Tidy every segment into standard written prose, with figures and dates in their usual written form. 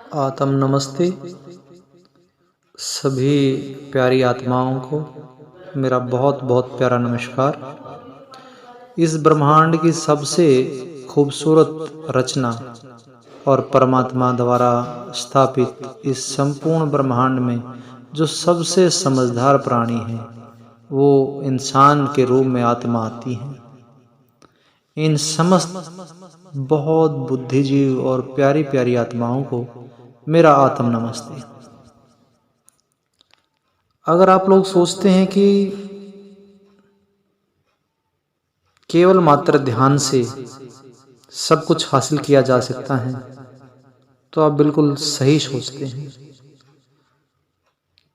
आत्म नमस्ते। सभी प्यारी आत्माओं को मेरा बहुत बहुत प्यारा नमस्कार। इस ब्रह्मांड की सबसे खूबसूरत रचना और परमात्मा द्वारा स्थापित इस संपूर्ण ब्रह्मांड में जो सबसे समझदार प्राणी है वो इंसान के रूप में आत्मा आती है। इन समस्त बहुत बुद्धिजीव और प्यारी प्यारी आत्माओं को मेरा आत्म नमस्ते। अगर आप लोग सोचते हैं कि केवल मात्र ध्यान से सब कुछ हासिल किया जा सकता है तो आप बिल्कुल सही सोचते हैं,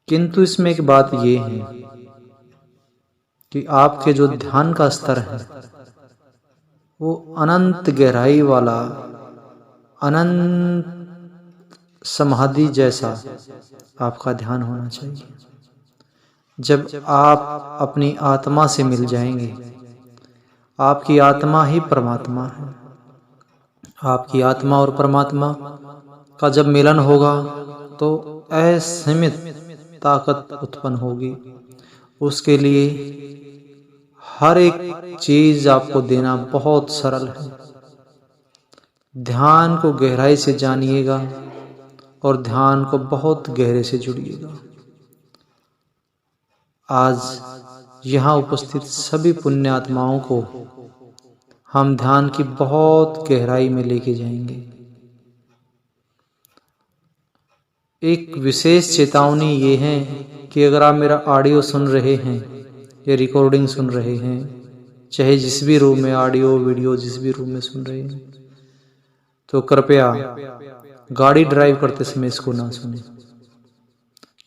किंतु इसमें एक बात ये है कि आपके जो ध्यान का स्तर है वो अनंत गहराई वाला, अनंत समाधि जैसा आपका ध्यान होना चाहिए। जब आप अपनी आत्मा से मिल जाएंगे, आपकी आत्मा ही परमात्मा है। आपकी आत्मा और परमात्मा का जब मिलन होगा तो असीमित ताकत उत्पन्न होगी। उसके लिए हर एक चीज आपको देना बहुत सरल है। ध्यान को गहराई से जानिएगा और ध्यान को बहुत गहरे से जुड़िएगा। आज यहाँ उपस्थित सभी पुण्य आत्माओं को हम ध्यान की बहुत गहराई में लेके जाएंगे। एक विशेष चेतावनी ये है कि अगर आप मेरा ऑडियो सुन रहे हैं या रिकॉर्डिंग सुन रहे हैं, चाहे जिस भी रूम में ऑडियो वीडियो जिस भी रूम में सुन रहे हैं, तो कृपया गाड़ी ड्राइव करते समय इसको ना सुने,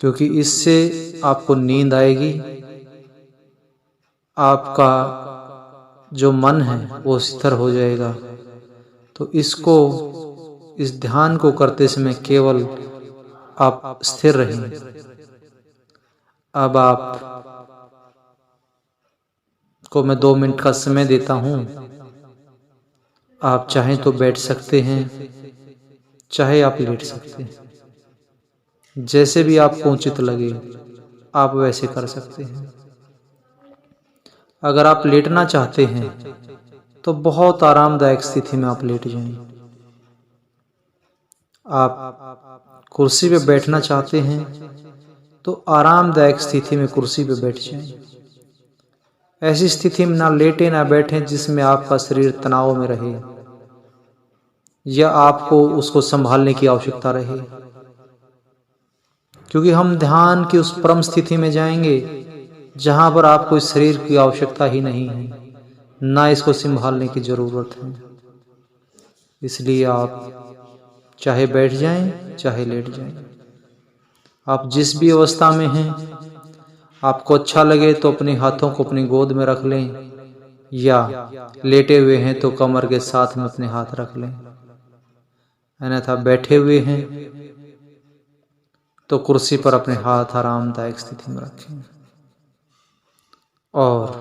क्योंकि इससे आपको नींद आएगी। आपका जो मन है वो स्थिर हो जाएगा। तो इस ध्यान को करते समय केवल आप स्थिर रहें। अब आप को मैं 2 मिनट का समय देता हूं। आप चाहें तो बैठ सकते हैं, चाहे आप लेट सकते हैं। जैसे भी आपको उचित लगे आप वैसे कर सकते हैं। अगर आप लेटना चाहते हैं तो बहुत आरामदायक स्थिति में आप लेट जाएं। आप कुर्सी पे बैठना चाहते हैं तो आरामदायक स्थिति में कुर्सी पे बैठ जाएं। ऐसी स्थिति में ना लेटे ना बैठे जिसमें आपका शरीर तनाव में रहे या आपको उसको संभालने की आवश्यकता रहे, क्योंकि हम ध्यान की उस परम स्थिति में जाएंगे जहां पर आपको इस शरीर की आवश्यकता ही नहीं है, ना इसको संभालने की जरूरत है। इसलिए आप चाहे बैठ जाएं चाहे लेट जाएं, आप जिस भी अवस्था में हैं, आपको अच्छा लगे तो अपने हाथों को अपनी गोद में रख लें, या लेटे हुए हैं तो कमर के साथ में अपने हाथ रख लें, अन्यथा बैठे हुए हैं तो कुर्सी पर अपने हाथ आरामदायक स्थिति में रखें और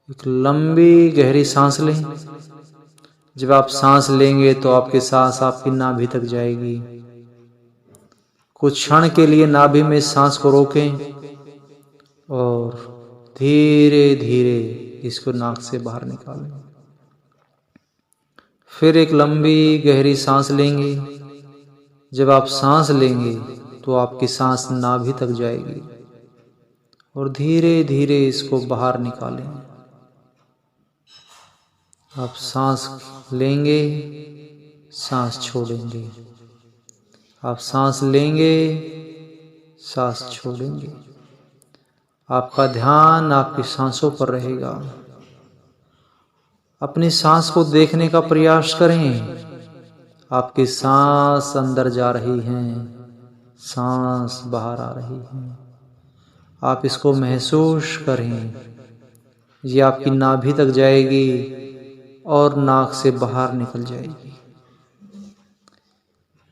एक लंबी गहरी सांस लें। जब आप सांस लेंगे तो आपकी सांस आपकी नाभि तक जाएगी। कुछ क्षण के लिए नाभि में सांस को रोकें और धीरे धीरे इसको नाक से बाहर निकालें। फिर एक लंबी गहरी सांस लेंगे। जब आप सांस लेंगे तो आपकी सांस नाभि तक जाएगी और धीरे धीरे इसको बाहर निकालें। आप सांस लेंगे, सांस छोड़ेंगे, आप सांस लेंगे, सांस छोड़ेंगे। आपका ध्यान आपकी सांसों पर रहेगा। अपनी सांस को देखने का प्रयास करें। आपकी सांस अंदर जा रही है, सांस बाहर आ रही है। आप इसको महसूस करें। ये आपकी नाभि तक जाएगी और नाक से बाहर निकल जाएगी।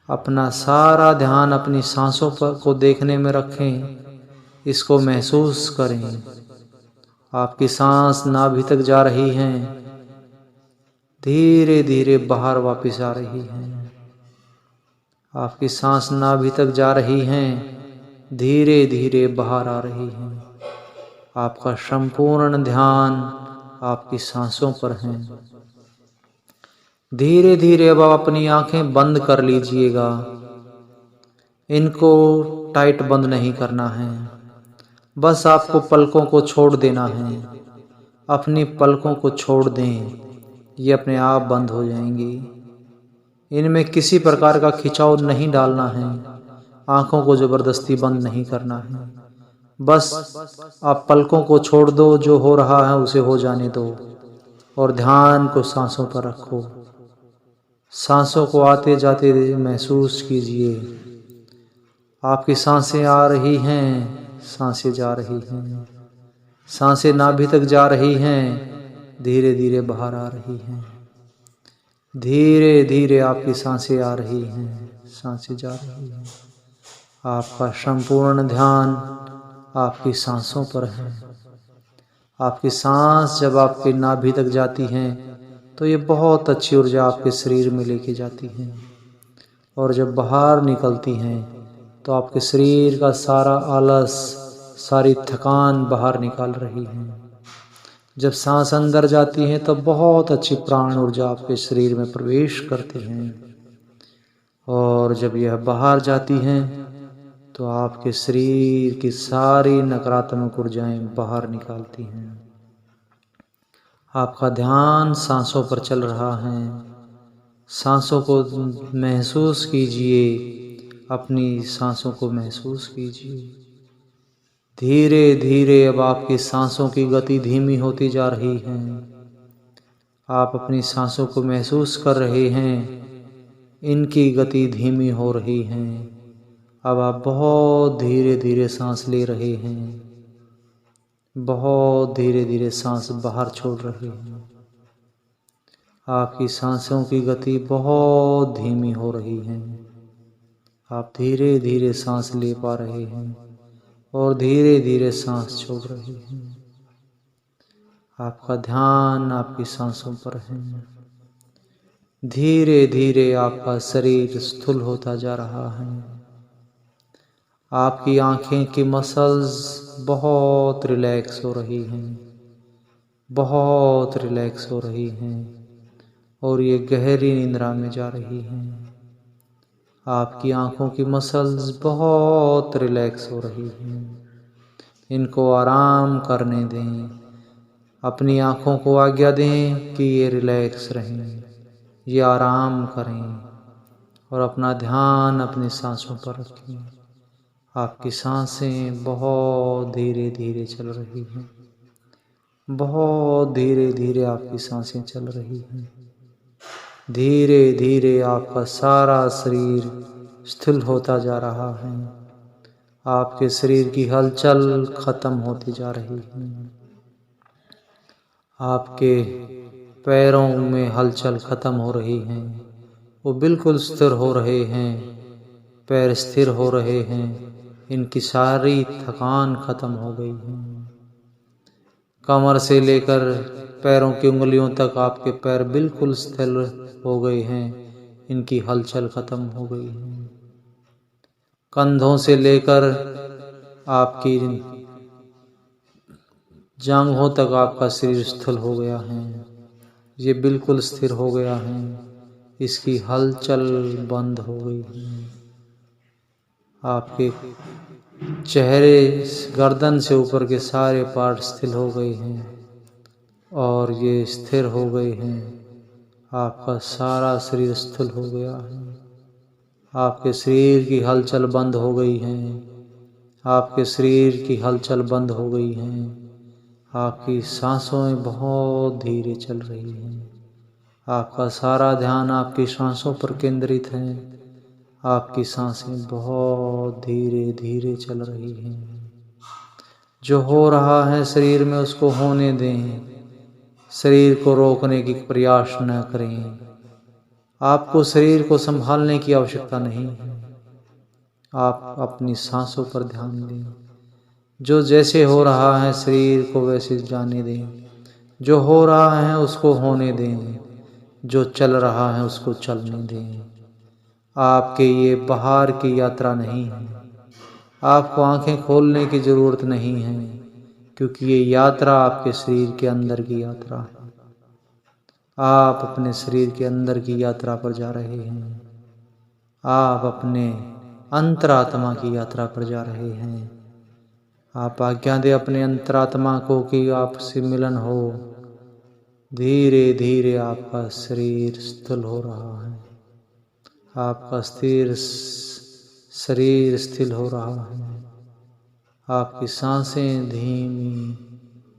अपना सारा ध्यान अपनी सांसों पर को देखने में रखें। इसको महसूस करें। आपकी सांस नाभि तक जा रही है, धीरे धीरे बाहर वापस आ रही है। आपकी सांस नाभि तक जा रही हैं, धीरे धीरे बाहर आ रही हैं। आपका संपूर्ण ध्यान आपकी सांसों पर है। धीरे धीरे अब आप अपनी आंखें बंद कर लीजिएगा। इनको टाइट बंद नहीं करना है, बस आपको पलकों को छोड़ देना है। अपनी पलकों को छोड़ दें, ये अपने आप बंद हो जाएंगी। इनमें किसी प्रकार का खिंचाव नहीं डालना है, आंखों को जबरदस्ती बंद नहीं करना है। बस आप पलकों को छोड़ दो, जो हो रहा है उसे हो जाने दो और ध्यान को सांसों पर रखो। सांसों को आते जाते महसूस कीजिए। आपकी सांसें आ रही हैं, सांसें जा रही हैं। सांसें नाभि तक जा रही हैं, धीरे धीरे बाहर आ रही हैं। धीरे धीरे आपकी सांसें आ रही हैं, सांसें जा रही हैं। आपका संपूर्ण ध्यान आपकी सांसों पर है। आपकी सांस जब आपके नाभि तक जाती हैं तो ये बहुत अच्छी ऊर्जा आपके शरीर में लेके जाती हैं, और जब बाहर निकलती हैं तो आपके शरीर का सारा आलस, सारी थकान बाहर निकाल रही है। जब सांस अंदर जाती है तो बहुत अच्छी प्राण ऊर्जा आपके शरीर में प्रवेश करती हैं, और जब यह बाहर जाती हैं तो आपके शरीर की सारी नकारात्मक ऊर्जाएं बाहर निकालती हैं। आपका ध्यान सांसों पर चल रहा है। सांसों को महसूस कीजिए, अपनी सांसों को महसूस कीजिए। धीरे धीरे अब आपकी सांसों की गति धीमी होती जा रही है। आप अपनी सांसों को महसूस कर रहे हैं, इनकी गति धीमी हो रही है। अब आप बहुत धीरे धीरे सांस ले रहे हैं, बहुत धीरे धीरे सांस बाहर छोड़ रहे हैं। आपकी सांसों की गति बहुत धीमी हो रही है। आप धीरे धीरे सांस ले पा रहे हैं और धीरे धीरे सांस छोड़ रहे हैं। आपका ध्यान आपकी सांसों पर है। धीरे धीरे आपका शरीर स्थूल होता जा रहा है। आपकी आंखें की मसल्स बहुत रिलैक्स हो रही हैं, बहुत रिलैक्स हो रही हैं, और ये गहरी निद्रा में जा रही हैं। आपकी आंखों की मसल्स बहुत रिलैक्स हो रही हैं। इनको आराम करने दें। अपनी आंखों को आज्ञा दें कि ये रिलैक्स रहें, ये आराम करें, और अपना ध्यान अपनी सांसों पर रखें। आपकी सांसें बहुत धीरे धीरे चल रही हैं, बहुत धीरे धीरे आपकी सांसें चल रही हैं। धीरे धीरे आपका सारा शरीर स्थूल होता जा रहा है। आपके शरीर की हलचल खत्म होती जा रही है। आपके पैरों में हलचल खत्म हो रही है, वो बिल्कुल स्थिर हो रहे हैं। पैर स्थिर हो रहे हैं, इनकी सारी थकान खत्म हो गई है। कमर से लेकर पैरों की उंगलियों तक आपके पैर बिल्कुल स्थिर हो गए हैं, इनकी हलचल खत्म हो गई है। कंधों से लेकर आपकी जांघों तक आपका शरीर स्थूल हो गया है, ये बिल्कुल स्थिर हो गया है, इसकी हलचल बंद हो गई है। आपके चेहरे, गर्दन से ऊपर के सारे पार्ट स्थिर हो गए हैं और ये स्थिर हो गए हैं। आपका सारा शरीर स्थूल हो गया है। आपके शरीर की हलचल बंद हो गई है। आपके शरीर की हलचल बंद हो गई है। आपकी सांसों बहुत धीरे चल रही हैं। आपका सारा ध्यान आपकी सांसों पर केंद्रित है। आपकी सांसें बहुत धीरे धीरे चल रही हैं। जो हो रहा है शरीर में उसको होने दें। शरीर को रोकने की प्रयास न करें। आपको शरीर को संभालने की आवश्यकता नहीं है। आप अपनी सांसों पर ध्यान दें। जो जैसे हो रहा है शरीर को वैसे जाने दें। जो हो रहा है उसको होने दें। जो चल रहा है उसको चलने दें। आपके ये बाहर की यात्रा नहीं है। आपको आंखें खोलने की ज़रूरत नहीं है, क्योंकि ये यात्रा आपके शरीर के अंदर की यात्रा है। आप अपने शरीर के अंदर की यात्रा पर जा रहे हैं। आप अपने अंतरात्मा की यात्रा पर जा रहे हैं। आप आज्ञा दें अपने अंतरात्मा को कि आपसे मिलन हो। धीरे धीरे आपका शरीर स्थूल हो रहा है। आपका शरीर स्थिर हो रहा है। आपकी सांसें धीमी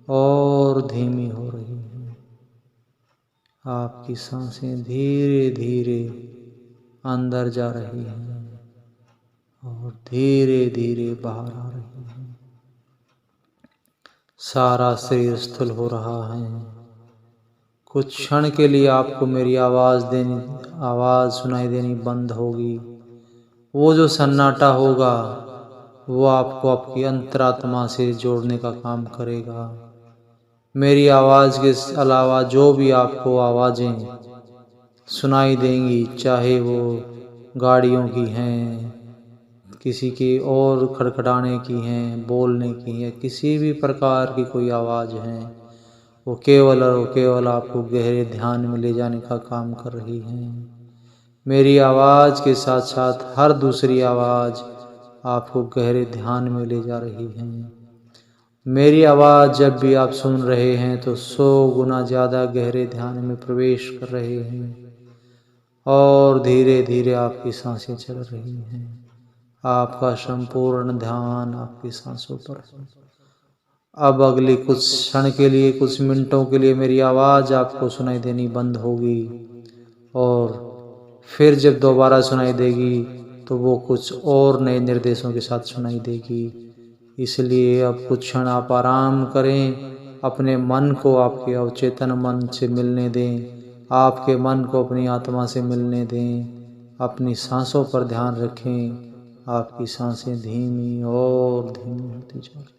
और धीमी हो रही हैं। आपकी सांसें धीरे धीरे अंदर जा रही हैं और धीरे धीरे बाहर आ रही हैं। सारा शरीर स्थूल हो रहा है। कुछ क्षण के लिए आपको मेरी आवाज़ सुनाई देनी बंद होगी। वो जो सन्नाटा होगा वो आपको आपकी अंतरात्मा से जोड़ने का काम करेगा। मेरी आवाज़ के अलावा जो भी आपको आवाज़ें सुनाई देंगी, चाहे वो गाड़ियों की हैं, किसी की और खड़खड़ाने की हैं, बोलने की है, किसी भी प्रकार की कोई आवाज़ है, वो केवल और केवल आपको गहरे ध्यान में ले जाने का काम कर रही हैं। मेरी आवाज़ के साथ साथ हर दूसरी आवाज़ आपको गहरे ध्यान में ले जा रही है। मेरी आवाज़ जब भी आप सुन रहे हैं तो 100 गुना ज़्यादा गहरे ध्यान में प्रवेश कर रहे हैं और धीरे धीरे आपकी सांसें चल रही हैं। आपका संपूर्ण ध्यान आपकी सांसों पर है। अब अगले कुछ क्षण के लिए, कुछ मिनटों के लिए मेरी आवाज़ आपको सुनाई देनी बंद होगी और फिर जब दोबारा सुनाई देगी तो वो कुछ और नए निर्देशों के साथ सुनाई देगी। इसलिए अब कुछ क्षण आप आराम करें, अपने मन को आपके अवचेतन मन से मिलने दें, आपके मन को अपनी आत्मा से मिलने दें, अपनी सांसों पर ध्यान रखें। आपकी सांसें धीमी और धीमी होती जा रही हैं।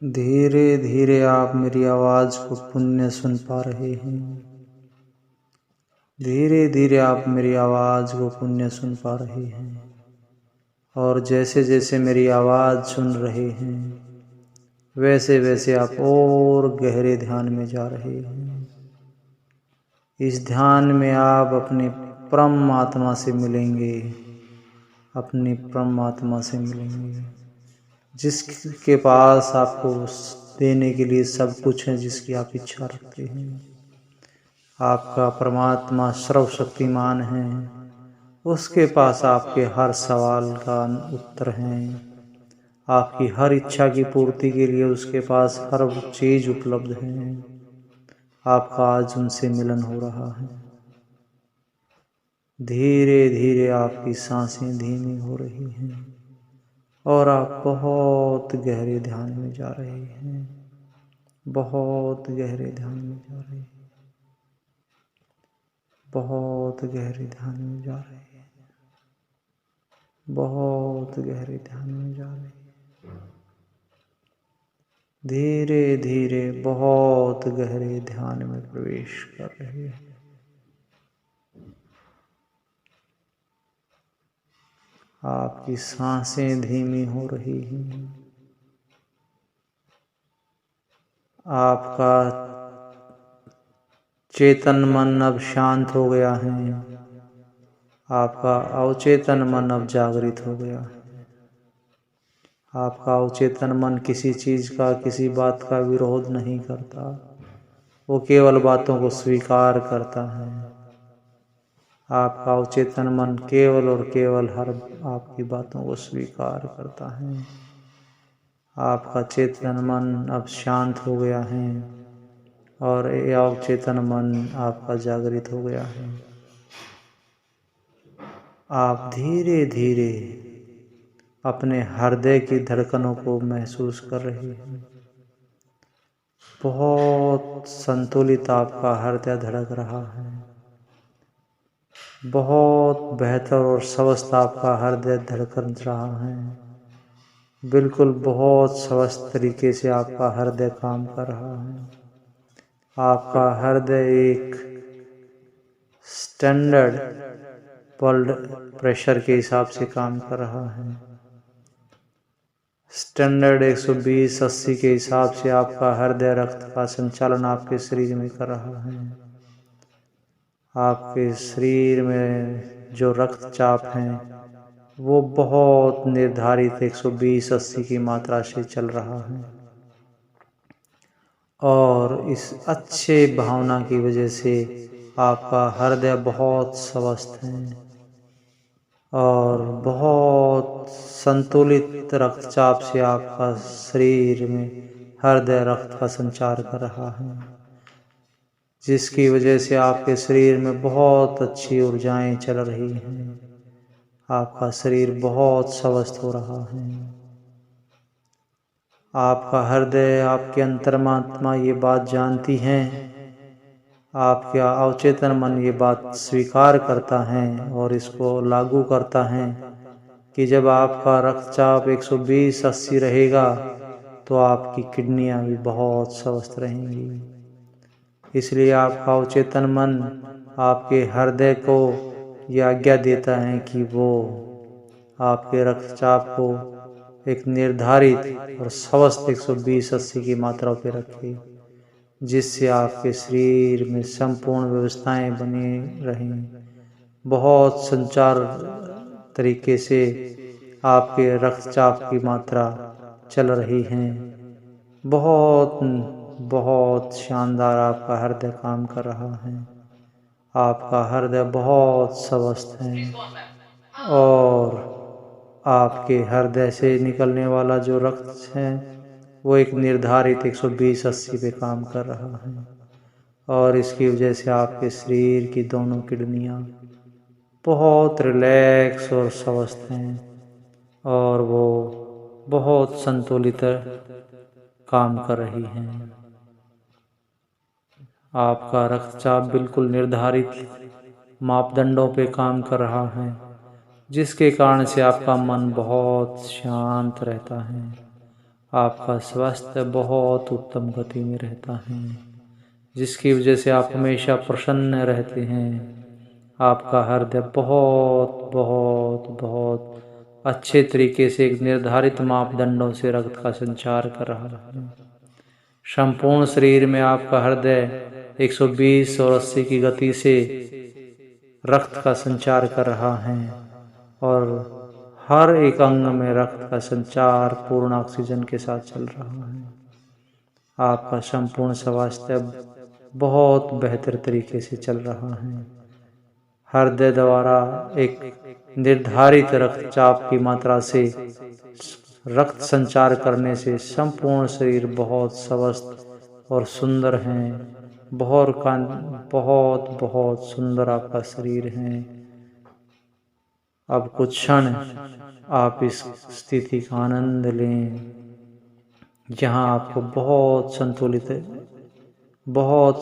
धीरे धीरे आप मेरी आवाज़ को पुण्य सुन पा रहे हैं। धीरे धीरे आप मेरी आवाज़ को पुण्य सुन पा रहे हैं और जैसे जैसे मेरी आवाज़ सुन रहे हैं वैसे वैसे आप और गहरे ध्यान में जा रहे हैं। इस ध्यान में आप अपने परम आत्मा से मिलेंगे, अपनी परम आत्मा से मिलेंगे, जिसके पास आपको देने के लिए सब कुछ है, जिसकी आप इच्छा रखते हैं। आपका परमात्मा सर्वशक्तिमान है, उसके पास आपके हर सवाल का उत्तर है। आपकी हर इच्छा की पूर्ति के लिए उसके पास हर चीज उपलब्ध है। आपका आज उनसे मिलन हो रहा है। धीरे धीरे आपकी सांसें धीमी हो रही हैं और आप बहुत गहरे ध्यान में जा रहे हैं, बहुत गहरे ध्यान में जा रहे हैं, बहुत गहरे ध्यान में जा रहे हैं, बहुत गहरे ध्यान में जा रहे हैं। धीरे धीरे बहुत गहरे ध्यान में प्रवेश कर रहे हैं। आपकी सांसें धीमी हो रही हैं। आपका चेतन मन अब शांत हो गया है। आपका अवचेतन मन अब जागृत हो गया है। आपका अवचेतन मन किसी चीज का, किसी बात का विरोध नहीं करता। वो केवल बातों को स्वीकार करता है। आपका अवचेतन मन केवल और केवल हर आपकी बातों को स्वीकार करता है। आपका चेतन मन अब शांत हो गया है और ये अवचेतन मन आपका जागृत हो गया है। आप धीरे धीरे अपने हृदय की धड़कनों को महसूस कर रहे हैं। बहुत संतुलित आपका हृदय धड़क रहा है। बहुत बेहतर और स्वस्थ आपका हृदय धड़कन रहा है। बिल्कुल बहुत स्वस्थ तरीके से आपका हृदय काम कर रहा है। आपका हृदय एक स्टैंडर्ड ब्लड प्रेशर के हिसाब से काम कर रहा है। स्टैंडर्ड 120/80 के हिसाब से आपका हृदय रक्त का संचालन आपके शरीर में कर रहा है। आपके शरीर में जो रक्तचाप है वो बहुत निर्धारित 120/80 की मात्रा से चल रहा है और इस अच्छे भावना की वजह से आपका हृदय बहुत स्वस्थ है और बहुत संतुलित रक्तचाप से आपका शरीर में हृदय रक्त का संचार कर रहा है, जिसकी वजह से आपके शरीर में बहुत अच्छी ऊर्जाएं चल रही हैं। आपका शरीर बहुत स्वस्थ हो रहा है। आपका हृदय, आपकी अंतर्मात्मा ये बात जानती है, आपका अवचेतन मन ये बात स्वीकार करता है और इसको लागू करता है कि जब आपका रक्तचाप 120/80 रहेगा तो आपकी किडनियां भी बहुत स्वस्थ रहेंगी। इसलिए आपका अवचेतन मन आपके हृदय को यह आज्ञा देता है कि वो आपके रक्तचाप को एक निर्धारित और स्वस्थ 120/80 की मात्रा पर रखे, जिससे आपके शरीर में संपूर्ण व्यवस्थाएं बनी रहें। बहुत संचार तरीके से आपके रक्तचाप की मात्रा चल रही है। बहुत बहुत शानदार आपका हृदय काम कर रहा है। आपका हृदय बहुत स्वस्थ है और आपके हृदय से निकलने वाला जो रक्त है वो एक निर्धारित 120/80 पे काम कर रहा है और इसकी वजह से आपके शरीर की दोनों किडनियां बहुत रिलैक्स और स्वस्थ हैं और वो बहुत संतुलित काम कर रही हैं। आपका रक्तचाप बिल्कुल निर्धारित मापदंडों पे काम कर रहा है, जिसके कारण से आपका मन बहुत शांत रहता है। आपका स्वास्थ्य बहुत उत्तम गति में रहता है, जिसकी वजह से आप हमेशा प्रसन्न रहते हैं। आपका हृदय बहुत बहुत बहुत अच्छे तरीके से एक निर्धारित मापदंडों से रक्त का संचार कर रहा है। संपूर्ण शरीर में आपका हृदय 120 और 80 की गति से रक्त का संचार कर रहा है और हर एक अंग में रक्त का संचार पूर्ण ऑक्सीजन के साथ चल रहा है। आपका संपूर्ण स्वास्थ्य बहुत बेहतर तरीके से चल रहा है। हृदय द्वारा एक निर्धारित रक्तचाप की मात्रा से रक्त संचार करने से संपूर्ण शरीर बहुत स्वस्थ और सुंदर हैं। बहुत बहुत सुंदर आपका शरीर है। अब कुछ क्षण आप इस स्थिति का आनंद लें, जहाँ आपको बहुत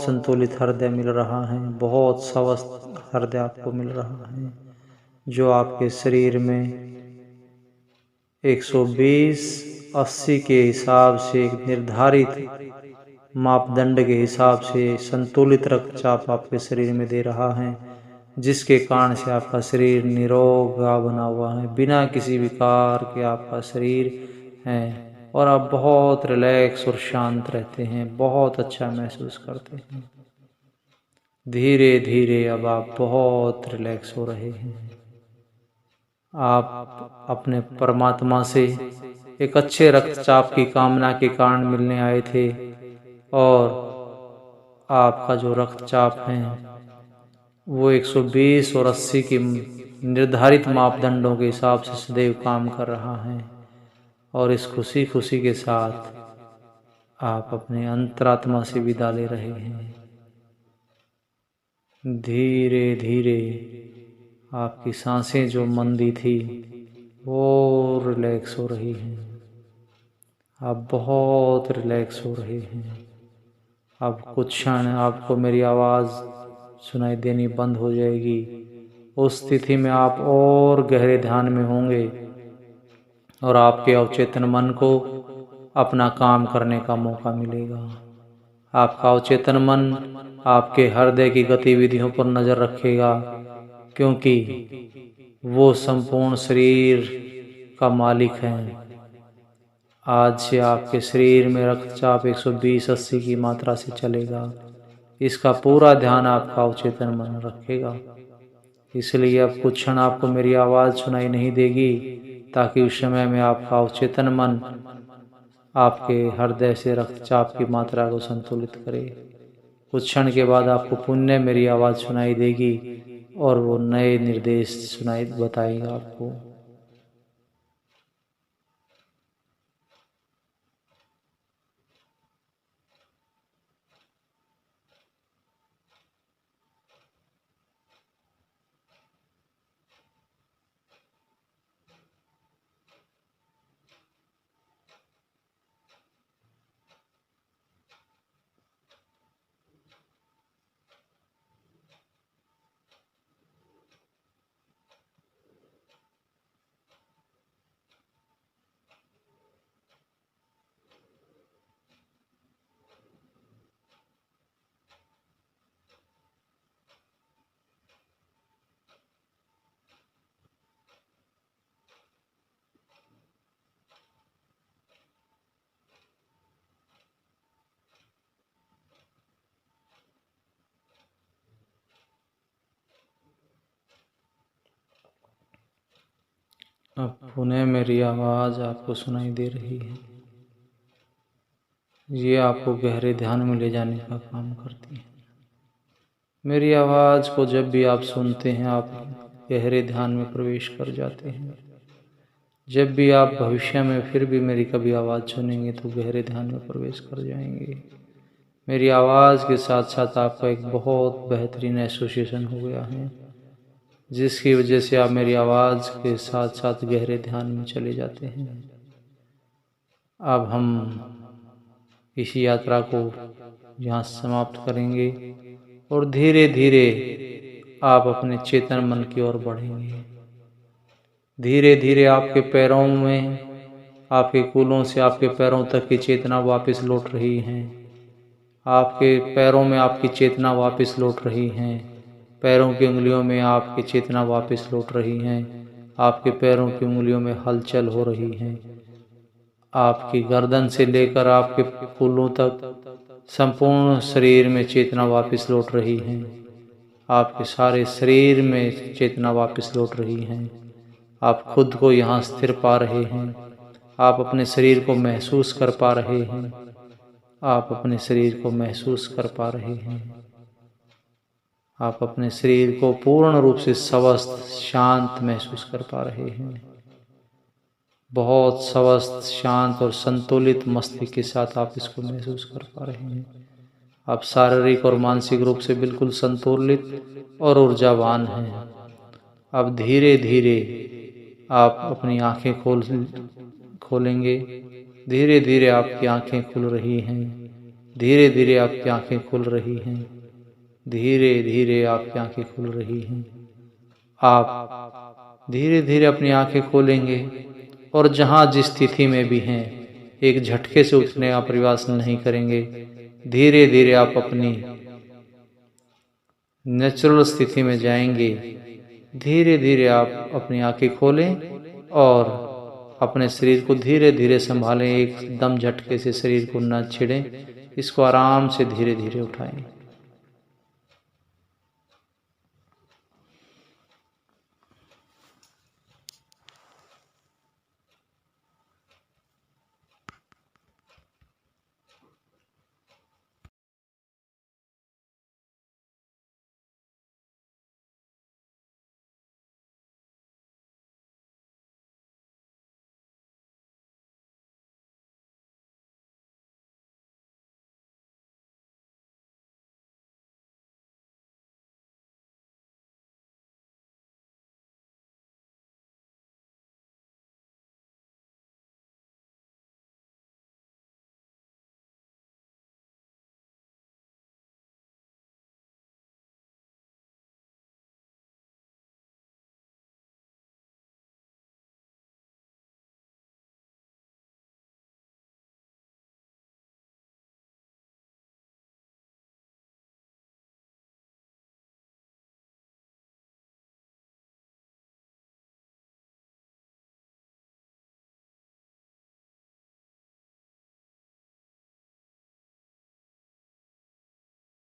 संतुलित हृदय मिल रहा है, बहुत स्वस्थ हृदय आपको मिल रहा है, जो आपके शरीर में 120/80 के हिसाब से एक निर्धारित मापदंड के हिसाब से संतुलित रक्तचाप आपके शरीर में दे रहा है, जिसके कारण से आपका शरीर निरोगा बना हुआ है, बिना किसी विकार के आपका शरीर है और आप बहुत रिलैक्स और शांत रहते हैं, बहुत अच्छा महसूस करते हैं। धीरे धीरे अब आप बहुत रिलैक्स हो रहे हैं। आप अपने परमात्मा से एक अच्छे रक्तचाप की कामना के कारण मिलने आए थे और आपका जो रक्तचाप है वो 120 और 80 की निर्धारित मापदंडों के हिसाब से सदैव काम कर रहा है। और इस खुशी खुशी के साथ आप अपने अंतरात्मा से विदा ले रहे हैं। धीरे धीरे आपकी सांसें जो मंदी थी वो रिलैक्स हो रही हैं। आप बहुत रिलैक्स हो रहे हैं। अब कुछ क्षण आपको मेरी आवाज़ सुनाई देनी बंद हो जाएगी। उस स्थिति में आप और गहरे ध्यान में होंगे और आपके अवचेतन मन को अपना काम करने का मौका मिलेगा। आपका अवचेतन मन आपके हृदय की गतिविधियों पर नज़र रखेगा, क्योंकि वो संपूर्ण शरीर का मालिक है। आज से आपके शरीर में रक्तचाप 120/80 की मात्रा से चलेगा। इसका पूरा ध्यान आपका अवचेतन मन रखेगा। इसलिए अब कुछ क्षण आपको मेरी आवाज़ सुनाई नहीं देगी, ताकि उस समय में आपका अवचेतन मन आपके हृदय से रक्तचाप की मात्रा को संतुलित करे। कुछ क्षण के बाद आपको पुनः मेरी आवाज़ सुनाई देगी और वो नए निर्देश बताएगा आपको। अब पुनः मेरी आवाज़ आपको सुनाई दे रही है। ये आपको गहरे ध्यान में ले जाने का काम करती है। मेरी आवाज़ को जब भी आप सुनते हैं, आप गहरे ध्यान में प्रवेश कर जाते हैं। जब भी आप भविष्य में फिर भी मेरी कभी आवाज़ सुनेंगे तो गहरे ध्यान में प्रवेश कर जाएंगे। मेरी आवाज़ के साथ साथ आपका एक बहुत बेहतरीन एसोसिएशन हो गया है, जिसकी वजह से आप मेरी आवाज़ के साथ साथ गहरे ध्यान में चले जाते हैं। अब हम इस यात्रा को यहाँ समाप्त करेंगे और धीरे धीरे आप अपने चेतन मन की ओर बढ़ेंगे। धीरे धीरे आपके पैरों में, आपके कूलों से आपके पैरों तक की चेतना वापस लौट रही है। आपके पैरों में आपकी चेतना वापस लौट रही है। पैरों की उंगलियों में आपकी चेतना वापस लौट रही है। आपके पैरों की उंगलियों में हलचल हो रही है। आपकी गर्दन से लेकर आपके कूलों तक संपूर्ण शरीर में चेतना वापस लौट रही है। आपके सारे शरीर में चेतना वापस लौट रही है। आप खुद को यहाँ स्थिर पा रहे हैं। आप अपने शरीर को महसूस कर पा रहे हैं। आप अपने शरीर को महसूस कर पा रहे हैं। आप अपने शरीर को पूर्ण रूप से स्वस्थ शांत महसूस कर पा रहे हैं। बहुत स्वस्थ, शांत और संतुलित मस्तिष्क के साथ आप इसको महसूस कर पा रहे हैं। आप शारीरिक और मानसिक रूप से बिल्कुल संतुलित और ऊर्जावान हैं। अब धीरे धीरे आप अपनी आंखें खोलेंगे। धीरे धीरे आपकी आंखें खुल रही हैं। धीरे धीरे आपकी आंखें खुल रही हैं। धीरे धीरे आपकी आंखें खुल रही हैं। आप धीरे धीरे अपनी आंखें खोलेंगे और जहाँ जिस स्थिति में भी हैं, एक झटके से उठने का प्रयास नहीं करेंगे। धीरे धीरे आप अपनी नेचुरल स्थिति में जाएंगे। धीरे धीरे आप अपनी आंखें खोलें और अपने शरीर को धीरे धीरे संभालें। एकदम झटके से शरीर को न छेड़ें। इसको आराम से धीरे धीरे उठाएं।